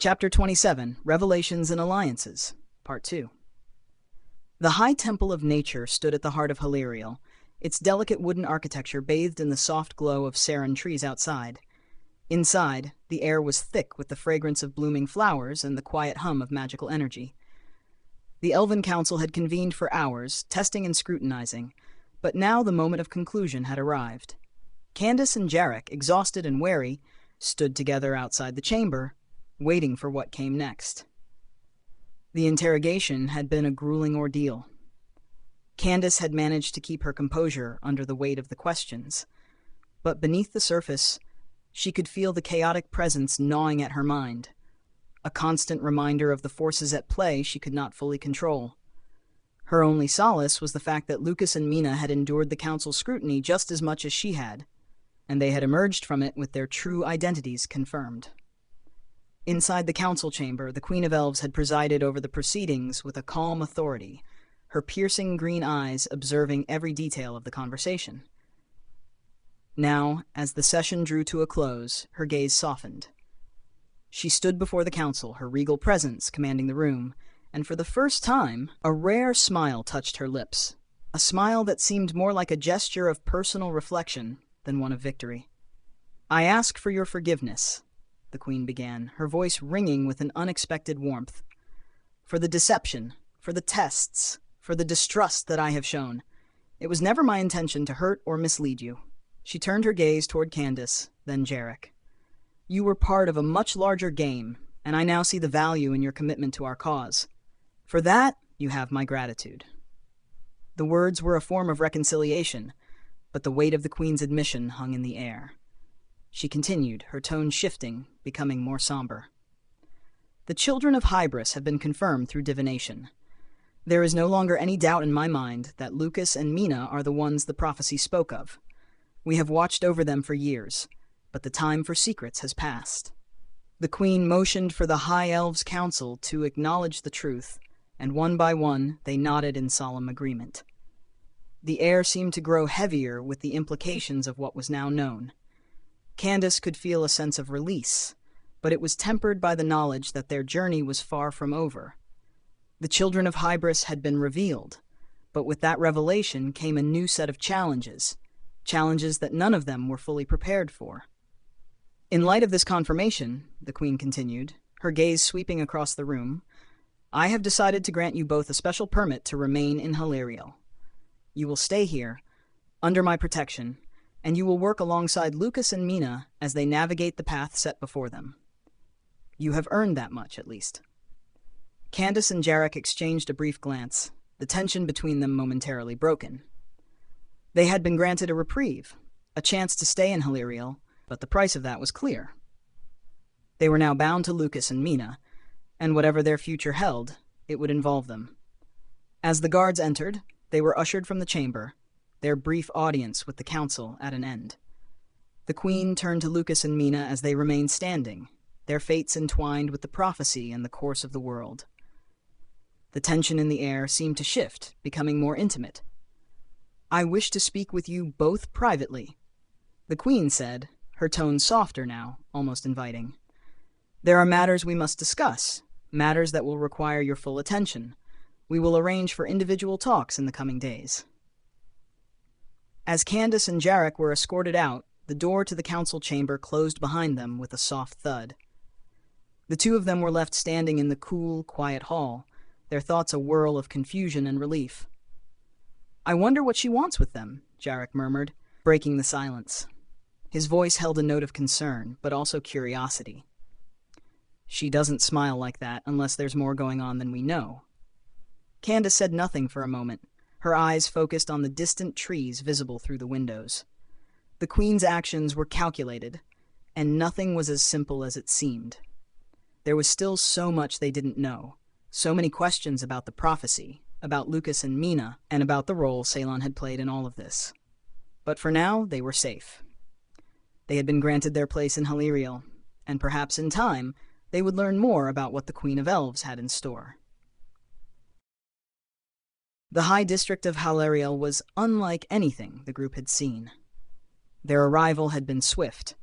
Chapter 27, Revelations and Alliances, Part 2. The High Temple of Nature stood at the heart of Haliriel, its delicate wooden architecture bathed in the soft glow of saron trees outside. Inside, the air was thick with the fragrance of blooming flowers and the quiet hum of magical energy. The Elven Council had convened for hours, testing and scrutinizing, but now the moment of conclusion had arrived. Candice and Jarek, exhausted and wary, stood together outside the chamber, waiting for what came next. The interrogation had been a grueling ordeal. Candice had managed to keep her composure under the weight of the questions, but beneath the surface, she could feel the chaotic presence gnawing at her mind, a constant reminder of the forces at play she could not fully control. Her only solace was the fact that Lucas and Mina had endured the council's scrutiny just as much as she had, and they had emerged from it with their true identities confirmed. Inside the council chamber, the Queen of Elves had presided over the proceedings with a calm authority, her piercing green eyes observing every detail of the conversation. Now, as the session drew to a close, her gaze softened. She stood before the council, her regal presence commanding the room, and for the first time, a rare smile touched her lips, a smile that seemed more like a gesture of personal reflection than one of victory. "I ask for your forgiveness," the Queen began, her voice ringing with an unexpected warmth. "For the deception, for the tests, for the distrust that I have shown. It was never my intention to hurt or mislead you." She turned her gaze toward Candice, then Jarek. "You were part of a much larger game, and I now see the value in your commitment to our cause. For that, you have my gratitude." The words were a form of reconciliation, but the weight of the Queen's admission hung in the air. She continued, her tone shifting, becoming more somber. "The Children of Hybris have been confirmed through divination. There is no longer any doubt in my mind that Lucas and Mina are the ones the prophecy spoke of. We have watched over them for years, but the time for secrets has passed." The Queen motioned for the High Elves Council to acknowledge the truth, and one by one they nodded in solemn agreement. The air seemed to grow heavier with the implications of what was now known. Candice could feel a sense of release, but it was tempered by the knowledge that their journey was far from over. The Children of Hybris had been revealed, but with that revelation came a new set of challenges that none of them were fully prepared for. "In light of this confirmation," the Queen continued, her gaze sweeping across the room, "I have decided to grant you both a special permit to remain in Haliriel. You will stay here, under my protection, and you will work alongside Lucas and Mina as they navigate the path set before them. You have earned that much, at least." Candice and Jarek exchanged a brief glance, the tension between them momentarily broken. They had been granted a reprieve, a chance to stay in Haliriel, but the price of that was clear. They were now bound to Lucas and Mina, and whatever their future held, it would involve them. As the guards entered, they were ushered from the chamber, their brief audience with the council at an end. The Queen turned to Lucas and Mina as they remained standing, their fates entwined with the prophecy and the course of the world. The tension in the air seemed to shift, becoming more intimate. "I wish to speak with you both privately," the Queen said, her tone softer now, almost inviting. "There are matters we must discuss, matters that will require your full attention. We will arrange for individual talks in the coming days." As Candice and Jarek were escorted out, the door to the council chamber closed behind them with a soft thud. The two of them were left standing in the cool, quiet hall, their thoughts a whirl of confusion and relief. "I wonder what she wants with them," Jarek murmured, breaking the silence. His voice held a note of concern, but also curiosity. "She doesn't smile like that unless there's more going on than we know." Candice said nothing for a moment, her eyes focused on the distant trees visible through the windows. The Queen's actions were calculated, and nothing was as simple as it seemed. There was still so much they didn't know, so many questions about the prophecy, about Lucas and Mina, and about the role Ceylon had played in all of this. But for now, they were safe. They had been granted their place in Haliriel, and perhaps in time, they would learn more about what the Queen of Elves had in store. The High District of Haliriel was unlike anything the group had seen. Their arrival had been swift,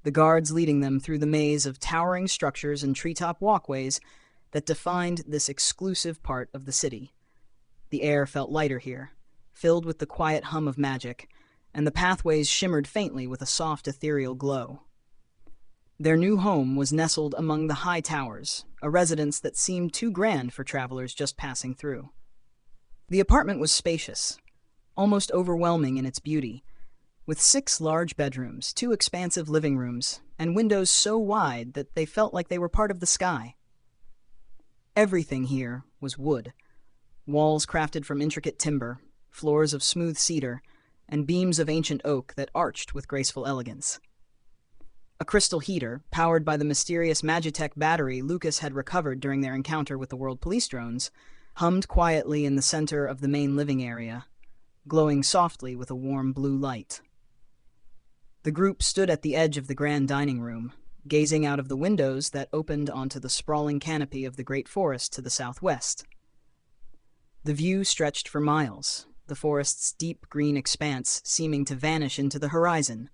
the guards leading them through the maze of towering structures and treetop walkways that defined this exclusive part of the city. The air felt lighter here, filled with the quiet hum of magic, and the pathways shimmered faintly with a soft ethereal glow. Their new home was nestled among the high towers, a residence that seemed too grand for travelers just passing through. The apartment was spacious, almost overwhelming in its beauty, with 6 large bedrooms, 2 expansive living rooms, and windows so wide that they felt like they were part of the sky. Everything here was wood, walls crafted from intricate timber, floors of smooth cedar, and beams of ancient oak that arched with graceful elegance. A crystal heater, powered by the mysterious Magitech battery Lucas had recovered during their encounter with the World Police drones, hummed quietly in the center of the main living area, glowing softly with a warm blue light. The group stood at the edge of the grand dining room, gazing out of the windows that opened onto the sprawling canopy of the great forest to the southwest. The view stretched for miles, the forest's deep green expanse seeming to vanish into the horizon,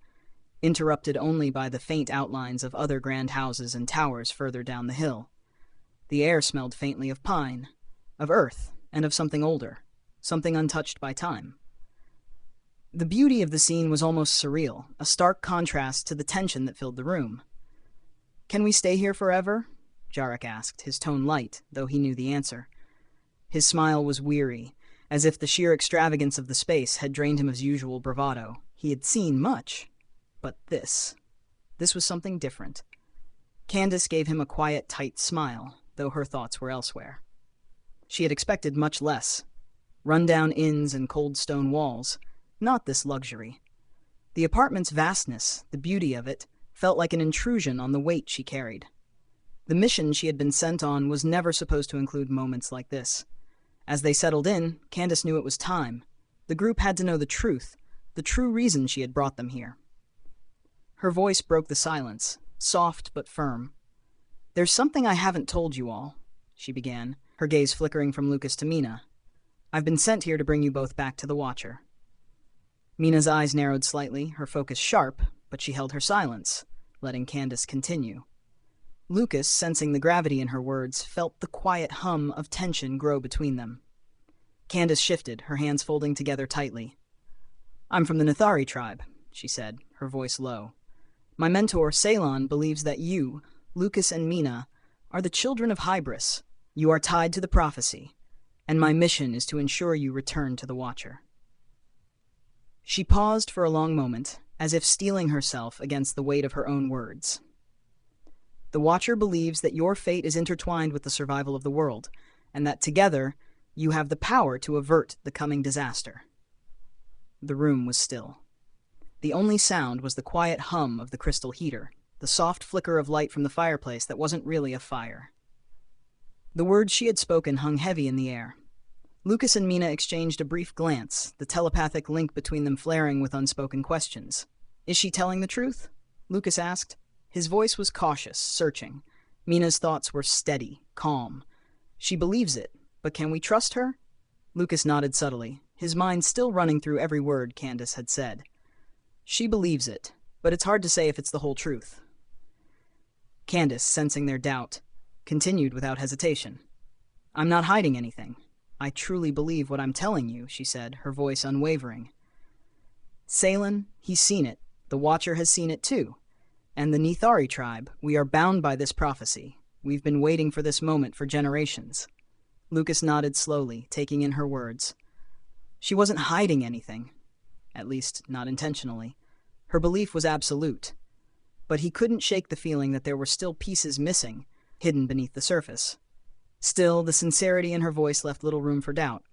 interrupted only by the faint outlines of other grand houses and towers further down the hill. The air smelled faintly of pine, of earth, and of something older, something untouched by time. The beauty of the scene was almost surreal, a stark contrast to the tension that filled the room. "Can we stay here forever?" Jarek asked, his tone light, though he knew the answer. His smile was weary, as if the sheer extravagance of the space had drained him of his usual bravado. He had seen much, but this was something different. Candice gave him a quiet, tight smile, though her thoughts were elsewhere. She had expected much less. Run-down inns and cold stone walls, not this luxury. The apartment's vastness, the beauty of it, felt like an intrusion on the weight she carried. The mission she had been sent on was never supposed to include moments like this. As they settled in, Candice knew it was time. The group had to know the truth, the true reason she had brought them here. Her voice broke the silence, soft but firm. "There's something I haven't told you all," she began, her gaze flickering from Lucas to Mina. "I've been sent here to bring you both back to the Watcher." Mina's eyes narrowed slightly, her focus sharp, but she held her silence, letting Candice continue. Lucas, sensing the gravity in her words, felt the quiet hum of tension grow between them. Candice shifted, her hands folding together tightly. "I'm from the Nithari tribe," she said, her voice low. "My mentor, Ceylon, believes that you, Lucas and Mina, are the Children of Hybris. You are tied to the prophecy, and my mission is to ensure you return to the Watcher." She paused for a long moment, as if steeling herself against the weight of her own words. "The Watcher believes that your fate is intertwined with the survival of the world, and that together you have the power to avert the coming disaster." The room was still. The only sound was the quiet hum of the crystal heater, the soft flicker of light from the fireplace that wasn't really a fire. The words she had spoken hung heavy in the air. Lucas and Mina exchanged a brief glance, the telepathic link between them flaring with unspoken questions. "Is she telling the truth?" Lucas asked. His voice was cautious, searching. Mina's thoughts were steady, calm. "She believes it, but can we trust her?" Lucas nodded subtly, his mind still running through every word Candice had said. "She believes it, but it's hard to say if it's the whole truth." Candice, sensing their doubt, continued without hesitation. "I'm not hiding anything. I truly believe what I'm telling you," she said, her voice unwavering. "Ceylon, he's seen it. The Watcher has seen it too. And the Nithari tribe, we are bound by this prophecy. We've been waiting for this moment for generations." Lucas nodded slowly, taking in her words. She wasn't hiding anything. At least, not intentionally. Her belief was absolute. But he couldn't shake the feeling that there were still pieces missing, hidden beneath the surface. Still, the sincerity in her voice left little room for doubt.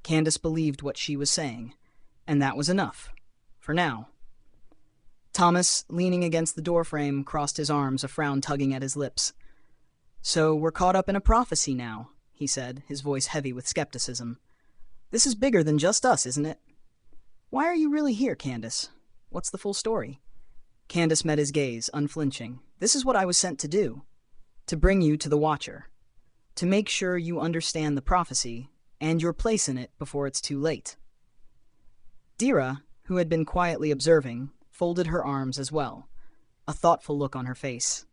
Candice believed what she was saying, and that was enough. For now. Thomas, leaning against the doorframe, crossed his arms, a frown tugging at his lips. "So we're caught up in a prophecy now," he said, his voice heavy with skepticism. "This is bigger than just us, isn't it? Why are you really here, Candice? What's the full story?" Candice met his gaze, unflinching. "This is what I was sent to do. To bring you to the Watcher. To make sure you understand the prophecy, and your place in it before it's too late." Dira, who had been quietly observing, folded her arms as well. a thoughtful look on her face.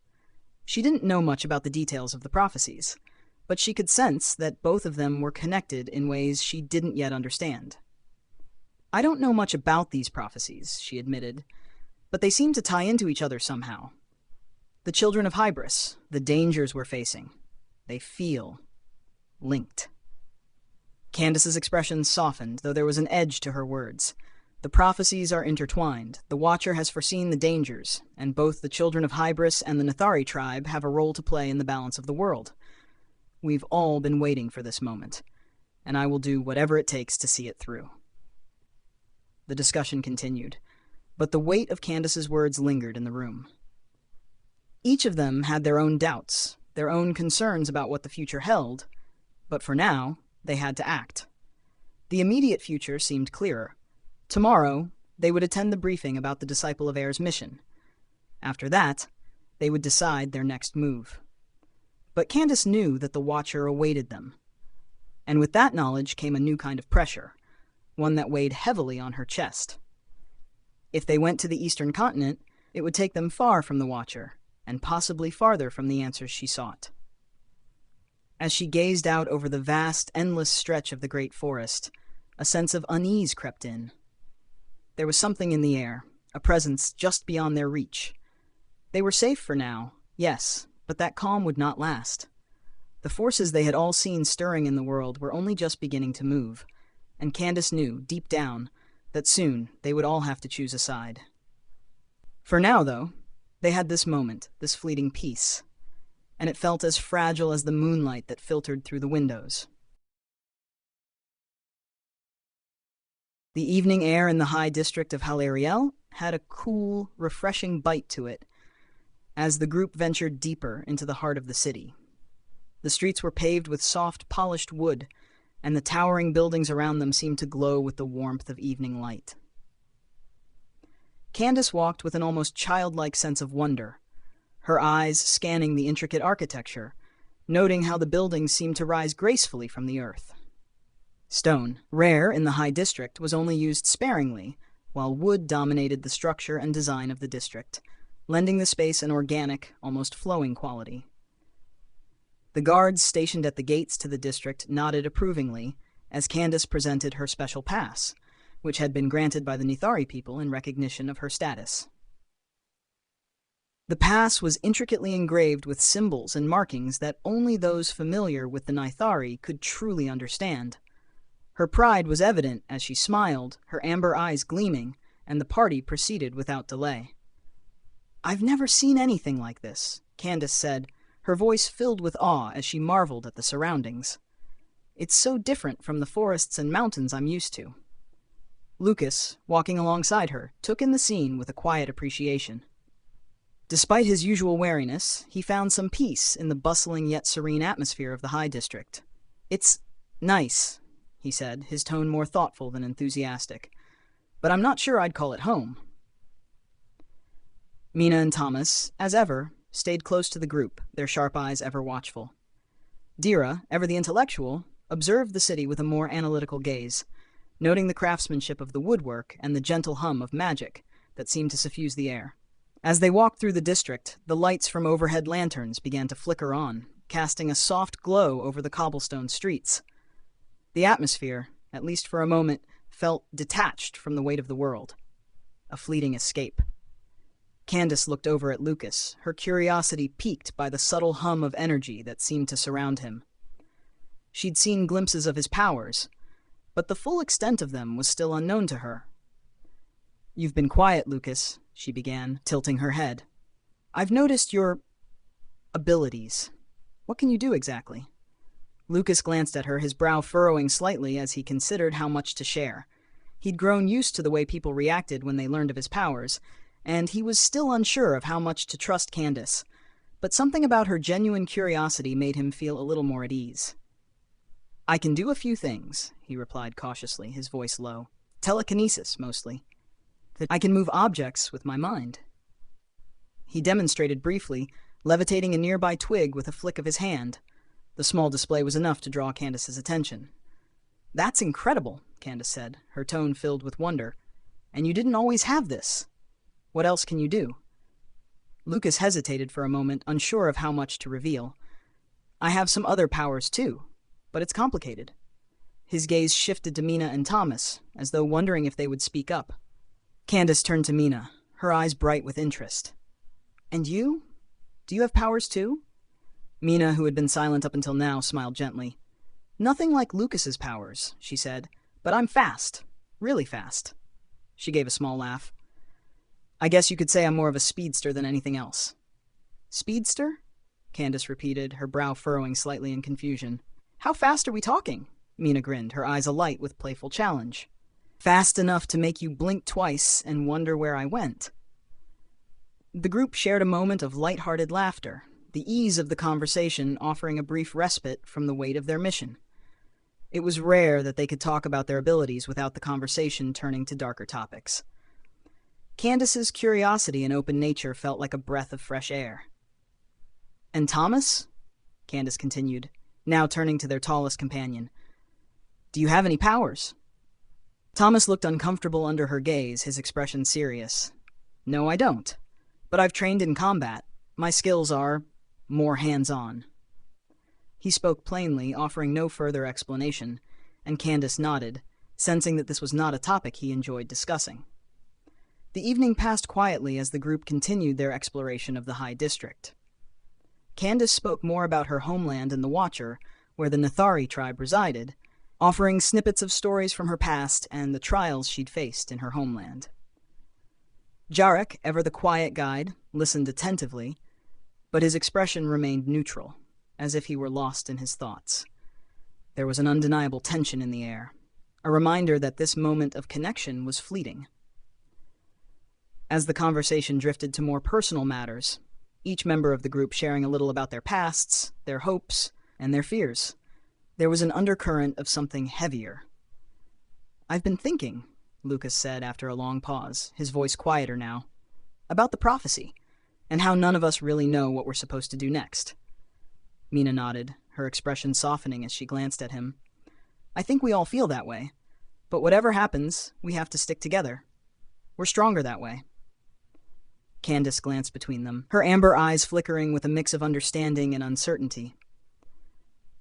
She didn't know much about the details of the prophecies, but she could sense that both of them were connected in ways she didn't yet understand. "I don't know much about these prophecies," she admitted, "but they seem to tie into each other somehow. The Children of Hybris, the dangers we're facing, they feel linked." Candice's expression softened, though there was an edge to her words. "The prophecies are intertwined. The Watcher has foreseen the dangers, and both the Children of Hybris and the Nethari tribe have a role to play in the balance of the world. We've all been waiting for this moment, and I will do whatever it takes to see it through." The discussion continued, but the weight of Candice's words lingered in the room. Each of them had their own doubts, their own concerns about what the future held, but for now, they had to act. The immediate future seemed clearer. Tomorrow, they would attend the briefing about the Disciple of Air's mission. After that, they would decide their next move. But Candice knew that the Watcher awaited them. And with that knowledge came a new kind of pressure, one that weighed heavily on her chest. If they went to the Eastern Continent, it would take them far from the Watcher, and possibly farther from the answers she sought. As she gazed out over the vast, endless stretch of the great forest, a sense of unease crept in. There was something in the air, a presence just beyond their reach. They were safe for now, yes, but that calm would not last. The forces they had all seen stirring in the world were only just beginning to move, and Candice knew, deep down, that soon they would all have to choose a side. For now, though, they had this moment, this fleeting peace, and it felt as fragile as the moonlight that filtered through the windows. The evening air in the high district of Haliriel had a cool, refreshing bite to it as the group ventured deeper into the heart of the city. The streets were paved with soft, polished wood, and the towering buildings around them seemed to glow with the warmth of evening light. Candice walked with an almost childlike sense of wonder, her eyes scanning the intricate architecture, noting how the buildings seemed to rise gracefully from the earth. Stone, rare in the high district, was only used sparingly, while wood dominated the structure and design of the district, lending the space an organic, almost flowing quality. The guards stationed at the gates to the district nodded approvingly as Candice presented her special pass, which had been granted by the Nethari people in recognition of her status. The pass was intricately engraved with symbols and markings that only those familiar with the Nethari could truly understand. Her pride was evident as she smiled, her amber eyes gleaming, and the party proceeded without delay. "I've never seen anything like this," Candice said, her voice filled with awe as she marveled at the surroundings. "It's so different from the forests and mountains I'm used to." Lucas, walking alongside her, took in the scene with a quiet appreciation. Despite his usual wariness, he found some peace in the bustling yet serene atmosphere of the High District. "It's nice," he said, his tone more thoughtful than enthusiastic, "but I'm not sure I'd call it home." Mina and Thomas, as ever, stayed close to the group, their sharp eyes ever watchful. Dira, ever the intellectual, observed the city with a more analytical gaze, noting the craftsmanship of the woodwork and the gentle hum of magic that seemed to suffuse the air. As they walked through the district, the lights from overhead lanterns began to flicker on, casting a soft glow over the cobblestone streets. The atmosphere, at least for a moment, felt detached from the weight of the world. A fleeting escape. Candice looked over at Lucas, her curiosity piqued by the subtle hum of energy that seemed to surround him. She'd seen glimpses of his powers, but the full extent of them was still unknown to her. "You've been quiet, Lucas," she began, tilting her head. "I've noticed your abilities. What can you do exactly?" Lucas glanced at her, his brow furrowing slightly as he considered how much to share. He'd grown used to the way people reacted when they learned of his powers, and he was still unsure of how much to trust Candice, but something about her genuine curiosity made him feel a little more at ease. "I can do a few things," he replied cautiously, his voice low. "Telekinesis, mostly. I can move objects with my mind." He demonstrated briefly, levitating a nearby twig with a flick of his hand. The small display was enough to draw Candice's attention. "That's incredible," Candice said, her tone filled with wonder. "And you didn't always have this. What else can you do?" Lucas hesitated for a moment, unsure of how much to reveal. I have some other powers too, but it's complicated. His gaze shifted to Mina and Thomas, as though wondering if they would speak up. Candice turned to Mina, her eyes bright with interest. And you? Do you have powers too? Mina, who had been silent up until now, smiled gently. Nothing like Lucas's powers, she said, but I'm fast. Really fast. She gave a small laugh. I guess you could say I'm more of a speedster than anything else. Speedster? Candice repeated, her brow furrowing slightly in confusion. How fast are we talking? Mina grinned, her eyes alight with playful challenge. Fast enough to make you blink twice and wonder where I went. The group shared a moment of light-hearted laughter, the ease of the conversation offering a brief respite from the weight of their mission. It was rare that they could talk about their abilities without the conversation turning to darker topics. Candice's curiosity and open nature felt like a breath of fresh air. And Thomas? Candice continued, now turning to their tallest companion. Do you have any powers? Thomas looked uncomfortable under her gaze, his expression serious. No, I don't. But I've trained in combat. My skills are more hands-on. He spoke plainly, offering no further explanation, and Candice nodded, sensing that this was not a topic he enjoyed discussing. The evening passed quietly as the group continued their exploration of the High District. Candice spoke more about her homeland and the Watcher, where the Nethari tribe resided, offering snippets of stories from her past and the trials she'd faced in her homeland. Jarek, ever the quiet guide, listened attentively, but his expression remained neutral, as if he were lost in his thoughts. There was an undeniable tension in the air, a reminder that this moment of connection was fleeting. As the conversation drifted to more personal matters, each member of the group sharing a little about their pasts, their hopes, and their fears, there was an undercurrent of something heavier. I've been thinking, Lucas said after a long pause, his voice quieter now, about the prophecy, and how none of us really know what we're supposed to do next. Mina nodded, her expression softening as she glanced at him. I think we all feel that way, but whatever happens, we have to stick together. We're stronger that way. Candice glanced between them, her amber eyes flickering with a mix of understanding and uncertainty.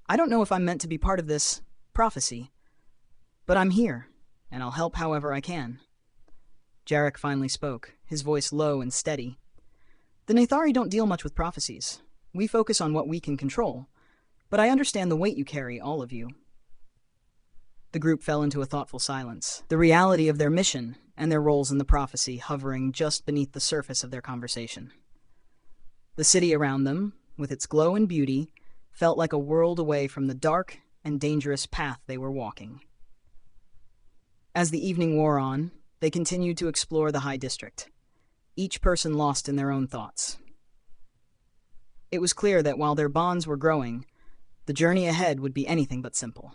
I don't know if I'm meant to be part of this prophecy, but I'm here, and I'll help however I can. Jarek finally spoke, his voice low and steady. The Nethari don't deal much with prophecies. We focus on what we can control, but I understand the weight you carry, all of you. The group fell into a thoughtful silence, the reality of their mission and their roles in the prophecy hovering just beneath the surface of their conversation. The city around them, with its glow and beauty, felt like a world away from the dark and dangerous path they were walking. As the evening wore on, they continued to explore the High District, each person lost in their own thoughts. It was clear that while their bonds were growing, the journey ahead would be anything but simple.